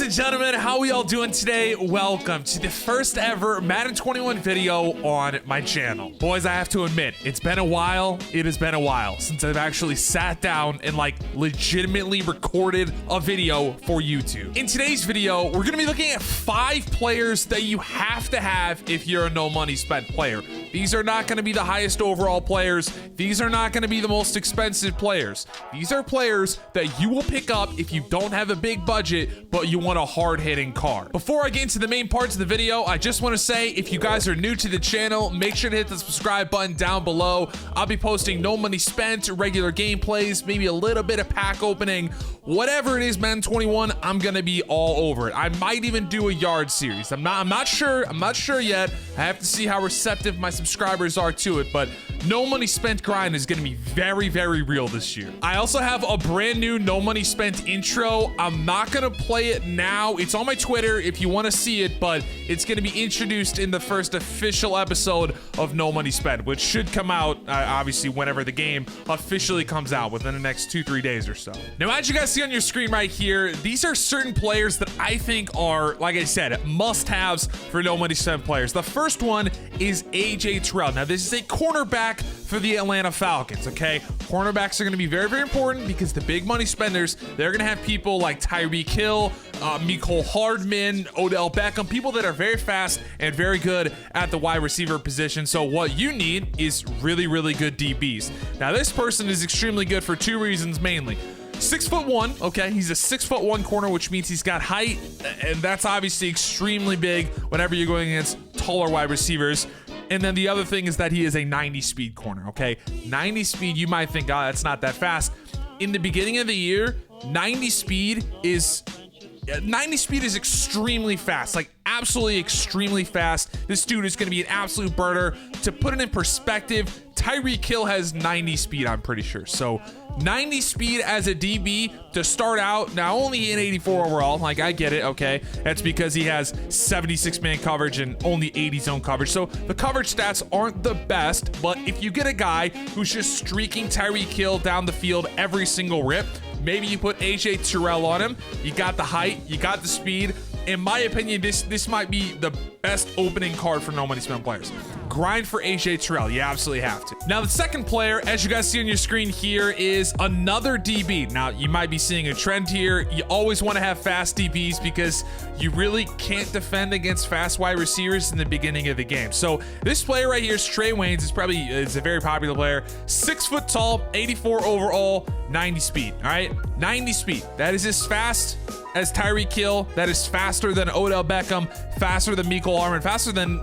and gentlemen, how we all doing today? Welcome to the first ever Madden 21 video on my channel. Boys, I have to admit, it's been a while. It has been a while since I've actually sat down and legitimately recorded a video for YouTube. In today's video, we're gonna be looking at 5 players that you have to have if you're a no money spent player. These are not gonna be the highest overall players. These are not gonna be the most expensive players. These are players that you will pick up if you don't have a big budget, but you want a hard-hitting card. Before I get into the main parts of the video, I just want to say, if you guys are new to the channel, make sure to hit the subscribe button down below. I'll be posting no money spent, regular gameplays, maybe a little bit of pack opening, whatever it is, Madden 21, I'm gonna be all over it. I might even do a yard series. I'm not sure yet. I have to see how receptive my subscribers are to it, but no money spent grind is gonna be very, very real this year. I also have a brand new no money spent intro. I'm not gonna play it now. It's on my Twitter if you want to see it, but it's gonna be introduced in the first official episode of No Money Spent, which should come out obviously whenever the game officially comes out, within the next 2-3 days or so. Now, as you guys see on your screen right here, these are certain players that I think are, like I said, must-haves for no money spent players. The first one is AJ Tyrell. Now, this is a cornerback for the Atlanta Falcons, okay? Cornerbacks are going to be very, very important because the big money spenders, they're going to have people like Tyreek Hill, Mecole Hardman, Odell Beckham, people that are very fast and very good at the wide receiver position. So what you need is really, really good DBs. Now, this person is extremely good for 2 reasons mainly. 6'1", okay? He's a 6'1" corner, which means he's got height, and that's obviously extremely big whenever you're going against taller wide receivers. And then the other thing is that he is a 90 speed corner, okay? 90 speed, you might think, oh, that's not that fast. In the beginning of the year, 90 speed is extremely fast, like absolutely extremely fast. This dude is going to be an absolute burner. To put it in perspective, Tyreek Hill has 90 speed, I'm pretty sure. So 90 speed as a DB to start out. Now, only an 84 overall. Like, I get it, okay? That's because he has 76 man coverage and only 80 zone coverage. So the coverage stats aren't the best, but if you get a guy who's just streaking Tyreek Hill down the field every single rip, maybe you put AJ Tyrell on him. You got the height, you got the speed. In my opinion, this might be the best opening card for no money spent players. Grind for AJ Tyrell. You absolutely have to. Now, the second player, as you guys see on your screen here, is another DB. Now, you might be seeing a trend here. You always want to have fast DBs because you really can't defend against fast wide receivers in the beginning of the game. So this player right here is Trey Wayne. It's a very popular player. 6 foot tall, 84 overall, 90 speed. All right, 90 speed. That is as fast as Tyreek Hill. That is faster than Odell Beckham, faster than Mecole Hardman, faster than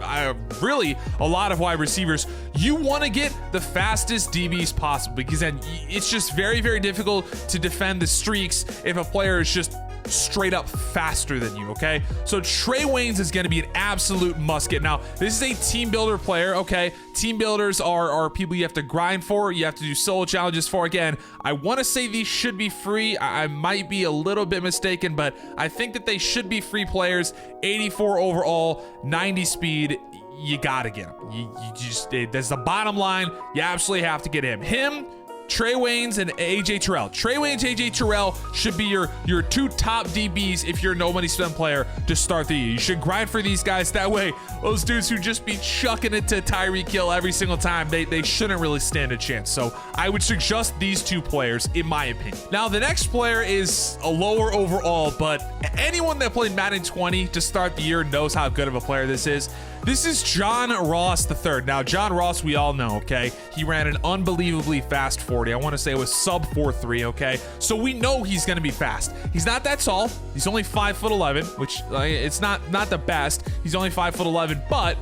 really a lot of wide receivers. You want to get the fastest DBs possible because then it's just very, very difficult to defend the streaks if a player is just straight up faster than you, okay? So Trey Wayne's is going to be an absolute must get. Now, this is a team builder player, okay? Team builders are people you have to grind for, you have to do solo challenges for. Again, I want to say these should be free. I might be a little bit mistaken, but I think that they should be free players. 84 overall, 90 speed. You got to get him. You just, that's the bottom line. You absolutely have to get him. Trey Wayne's and AJ Tyrell. Trey Wayne's, AJ Tyrell should be your 2 top DBs if you're a no money spent player to start the year. You should grind for these guys. That way, those dudes who just be chucking it to Tyreek Hill every single time, they shouldn't really stand a chance. So I would suggest these 2 players, in my opinion. Now, the next player is a lower overall, but anyone that played Madden 20 to start the year knows how good of a player this is. This is John Ross III. Now, John Ross, we all know, okay? He ran an unbelievably fast 40. I want to say it was sub 4.3, okay? So we know he's going to be fast. He's not that tall. He's only 5'11", which it's not the best. He's only 5'11", but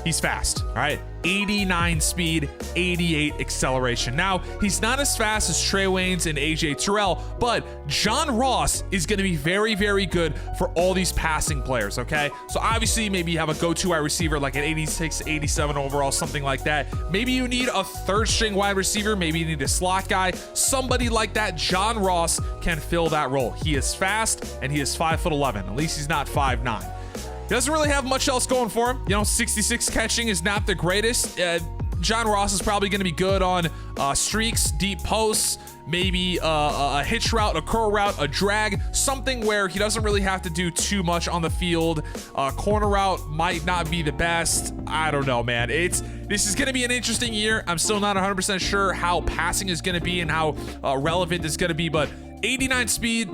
he's fast, all right? 89 speed, 88 acceleration. Now, he's not as fast as Trey Wayne's and AJ Tyrell, but John Ross is going to be very, very good for all these passing players, okay? So obviously, maybe you have a go-to wide receiver like an 86, 87 overall, something like that. Maybe you need a 3rd string wide receiver. Maybe you need a slot guy. Somebody like that, John Ross can fill that role. He is fast, and he is 5'11". At least he's not 5'9". He doesn't really have much else going for him. You know, 66 catching is not the greatest. John Ross is probably going to be good on streaks, deep posts, maybe a hitch route, a curl route, a drag, something where he doesn't really have to do too much on the field. Corner route might not be the best. I don't know, man. This is going to be an interesting year. I'm still not 100% sure how passing is going to be and how relevant it's going to be, but 89 speed,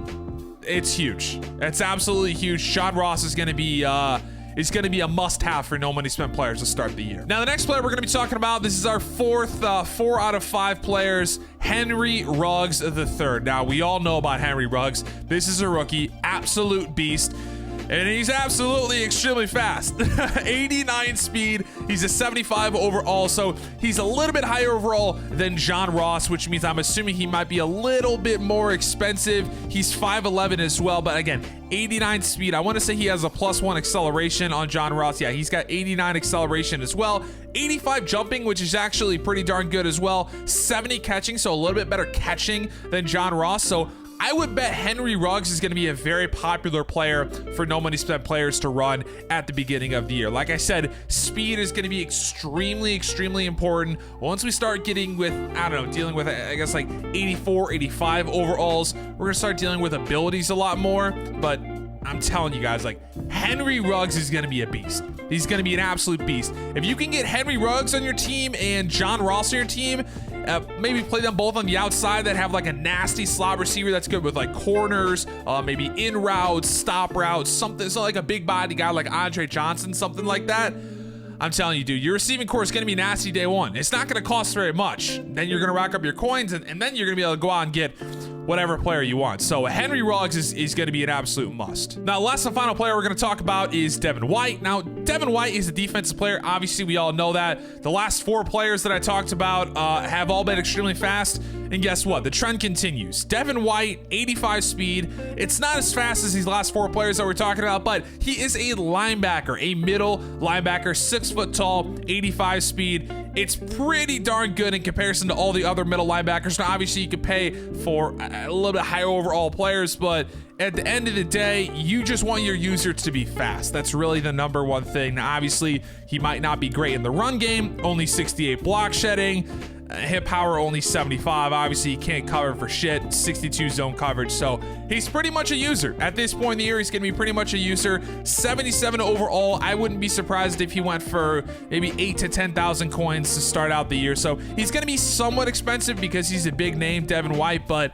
it's huge. It's absolutely huge. John Ross is going to be a must-have for no money spent players to start the year. Now, the next player we're going to be talking about, this is our fourth 4 out of 5 players, Henry Ruggs III. Now, we all know about Henry Ruggs. This is a rookie, absolute beast. And he's absolutely extremely fast. 89 speed. He's a 75 overall, so he's a little bit higher overall than John Ross, which means I'm assuming he might be a little bit more expensive. He's 5'11 as well, but again, 89 speed. I want to say he has a +1 acceleration on John Ross. Yeah, he's got 89 acceleration as well. 85 jumping, which is actually pretty darn good as well. 70 catching, so a little bit better catching than John Ross. So I would bet Henry Ruggs is going to be a very popular player for no money spent players to run at the beginning of the year. Like I said, speed is going to be extremely, extremely important. Once we start getting with, I don't know, dealing with, I guess, like 84, 85 overalls, we're going to start dealing with abilities a lot more. But I'm telling you guys, like, Henry Ruggs is going to be a beast. He's going to be an absolute beast. If you can get Henry Ruggs on your team and John Ross on your team, maybe play them both on the outside that have like a nasty slot receiver that's good with like corners, maybe in routes, stop routes, something, so like a big body guy like Andre Johnson, something like that. I'm telling you, dude, your receiving core is going to be nasty day one. It's not going to cost very much. Then you're going to rack up your coins, and then you're going to be able to go out and get whatever player you want. So Henry Ruggs is going to be an absolute must. Now, last and final player we're going to talk about is Devin White. Now, Devin White is a defensive player. Obviously, we all know that. The last 4 players that I talked about have all been extremely fast. And guess what? The trend continues. Devin White, 85 speed. It's not as fast as these last 4 players that we're talking about, but he is a linebacker, a middle linebacker, 6 foot tall, 85 speed. It's pretty darn good in comparison to all the other middle linebackers. Now, obviously, you could pay for a little bit higher overall players, but at the end of the day, you just want your user to be fast. That's really the number one thing. Now, obviously, he might not be great in the run game, only 68 block shedding. Hit power only 75. Obviously, he can't cover for shit. 62 zone coverage. So he's pretty much a user. At this point in the year, he's going to be pretty much a user. 77 overall. I wouldn't be surprised if he went for maybe 8,000 to 10,000 coins to start out the year. So he's going to be somewhat expensive because he's a big name, Devin White, but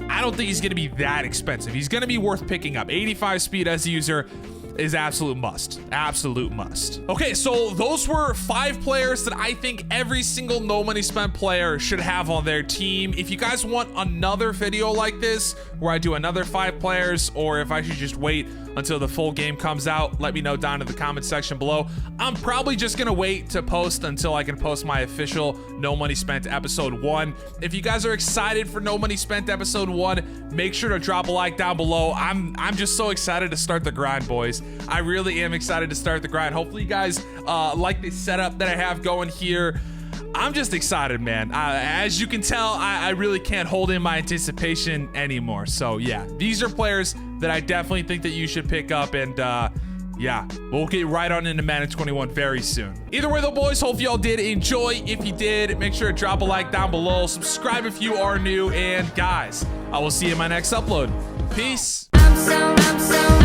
I don't think he's going to be that expensive. He's going to be worth picking up. 85 speed as a user is absolute must. Absolute must. Okay, so those were 5 players that I think every single no money spent player should have on their team. If you guys want another video like this where I do another 5 players, or if I should just wait until the full game comes out, let me know down in the comment section below. I'm probably just gonna wait to post until I can post my official No Money Spent episode 1. If you guys are excited for No Money Spent episode 1, make sure to drop a like down below. I'm just so excited to start the grind, boys. I really am excited to start the grind. Hopefully you guys like the setup that I have going here. I'm just excited, man. As you can tell, I really can't hold in my anticipation anymore. So yeah, these are players that I definitely think that you should pick up, and yeah, we'll get right on into Madden 21 very soon. Either way though, boys, hope y'all did enjoy. If you did, make sure to drop a like down below, subscribe if you are new, and guys, I will see you in my next upload. Peace. I'm so